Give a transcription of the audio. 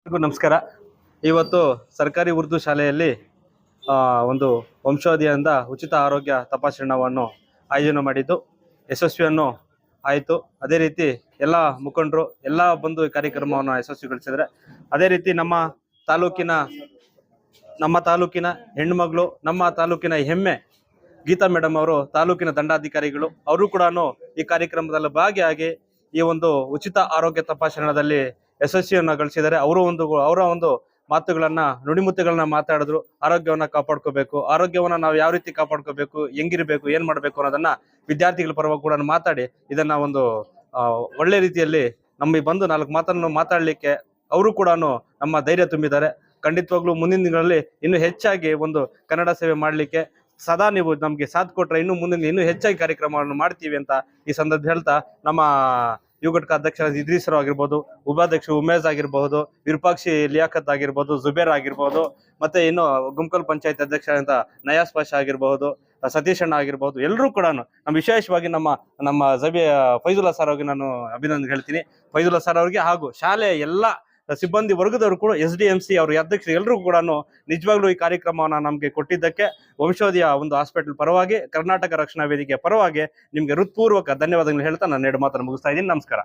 ಎಲ್ರಿಗೂ ನಮಸ್ಕಾರ. ಇವತ್ತು ಸರ್ಕಾರಿ ಉರ್ದು ಶಾಲೆಯಲ್ಲಿ ಒಂದು ವಂಶೋದಯದಿಂದ ಉಚಿತ ಆರೋಗ್ಯ ತಪಾಸಣೆಯನ್ನು ಆಯೋಜನೆ ಮಾಡಿದ್ದು ಯಶಸ್ವಿಯನ್ನು ಆಯಿತು. ಅದೇ ರೀತಿ ಎಲ್ಲ ಮುಖಂಡರು ಎಲ್ಲ ಬಂದು ಈ ಕಾರ್ಯಕ್ರಮವನ್ನು ಯಶಸ್ವಿಗೊಳಿಸಿದರೆ, ಅದೇ ರೀತಿ ನಮ್ಮ ತಾಲೂಕಿನ ಹೆಣ್ಣುಮಗಳು, ನಮ್ಮ ತಾಲೂಕಿನ ಹೆಮ್ಮೆ ಗೀತಾ ಮೇಡಮ್ ಅವರು ತಾಲೂಕಿನ ದಂಡಾಧಿಕಾರಿಗಳು, ಅವರು ಕೂಡ ಈ ಕಾರ್ಯಕ್ರಮದಲ್ಲಿ ಭಾಗಿಯಾಗಿ ಈ ಒಂದು ಉಚಿತ ಆರೋಗ್ಯ ತಪಾಸಣೆಯಲ್ಲಿ ಯಶಸ್ವಿಯನ್ನು ಗಳಿಸಿದ್ದಾರೆ. ಅವರ ಒಂದು ಮಾತುಗಳನ್ನ, ನುಡಿಮುತ್ತುಗಳನ್ನ ಮಾತಾಡಿದ್ರು. ಆರೋಗ್ಯವನ್ನ ಕಾಪಾಡ್ಕೋಬೇಕು, ಆರೋಗ್ಯವನ್ನ ನಾವು ಯಾವ ರೀತಿ ಕಾಪಾಡ್ಕೋಬೇಕು, ಹೆಂಗಿರ್ಬೇಕು, ಏನ್ ಮಾಡ್ಬೇಕು ಅನ್ನೋದನ್ನ ವಿದ್ಯಾರ್ಥಿಗಳ ಪರವಾಗಿ ಕೂಡ ಮಾತಾಡಿ ಇದನ್ನ ಒಂದು ಒಳ್ಳೆ ರೀತಿಯಲ್ಲಿ ನಮಗೆ ಬಂದು 4 ಮಾತನ್ನು ಮಾತಾಡ್ಲಿಕ್ಕೆ ಅವರು ಕೂಡ ನಮ್ಮ ಧೈರ್ಯ ತುಂಬಿದ್ದಾರೆ. ಖಂಡಿತವಾಗ್ಲೂ ಮುಂದಿನ ದಿನಗಳಲ್ಲಿ ಇನ್ನೂ ಹೆಚ್ಚಾಗಿ ಒಂದು ಕನ್ನಡ ಸೇವೆ ಮಾಡ್ಲಿಕ್ಕೆ ಸದಾ ನೀವು ನಮ್ಗೆ ಸಾಥ್ ಕೊಟ್ರೆ ಇನ್ನೂ ಹೆಚ್ಚಾಗಿ ಕಾರ್ಯಕ್ರಮಗಳನ್ನು ಮಾಡ್ತೀವಿ ಅಂತ ಈ ಸಂದರ್ಭ ಹೇಳ್ತಾ, ನಮ್ಮ ಯುವ ಘಟಕ ಅಧ್ಯಕ್ಷ ಇದ್ರೀಸರು ಆಗಿರ್ಬೋದು, ಉಪಾಧ್ಯಕ್ಷ ಉಮೇಶ್ ಆಗಿರ್ಬಹುದು, ವಿರೂಪಾಕ್ಷಿ ಲಿಯಾಖತ್ ಆಗಿರ್ಬೋದು, ಜುಬೇರ್ ಆಗಿರ್ಬೋದು, ಮತ್ತೆ ಇನ್ನು ಗುಮ್ಕಲ್ ಪಂಚಾಯತ್ ಅಧ್ಯಕ್ಷ ಅಂತ ನಯಾಸ್ ಪಾಷಾ ಆಗಿರ್ಬಹುದು, ಸತೀಶ್ ಅಣ್ಣ ಆಗಿರ್ಬೋದು, ಎಲ್ಲರೂ ಕೂಡ ನಮ್ಮ ವಿಶೇಷವಾಗಿ ನಮ್ಮ ಫೈಜುಲ್ಲಾ ಸರ್ ಅವ್ರಿಗೆ ನಾನು ಅಭಿನಂದನೆ ಹೇಳ್ತೀನಿ. ಫೈಜುಲ್ಲಾ ಸರ್ ಅವ್ರಿಗೆ ಹಾಗೂ ಶಾಲೆಯ ಎಲ್ಲ ಸಿಬ್ಬಂದಿ ವರ್ಗದವರು ಕೂಡ, SDMC ಅವ್ರ ಅಧ್ಯಕ್ಷರು ಎಲ್ಲರೂ ಕೂಡ ನಿಜವಾಗ್ಲೂ ಈ ಕಾರ್ಯಕ್ರಮವನ್ನ ನಮ್ಗೆ ಕೊಟ್ಟಿದ್ದಕ್ಕೆ ವಂಶೋದಯ ಒಂದು ಹಾಸ್ಪಿಟಲ್ ಪರವಾಗಿ, ಕರ್ನಾಟಕ ರಕ್ಷಣಾ ವೇದಿಕೆ ಪರವಾಗಿ ನಿಮ್ಗೆ ಹೃತ್ಪೂರ್ವಕ ಧನ್ಯವಾದಗಳು ಹೇಳ್ತಾ ನಾನು 2 ಮಾತನ್ನು ಮುಗಿಸ್ತಾ ಇದ್ದೀನಿ. ನಮಸ್ಕಾರ.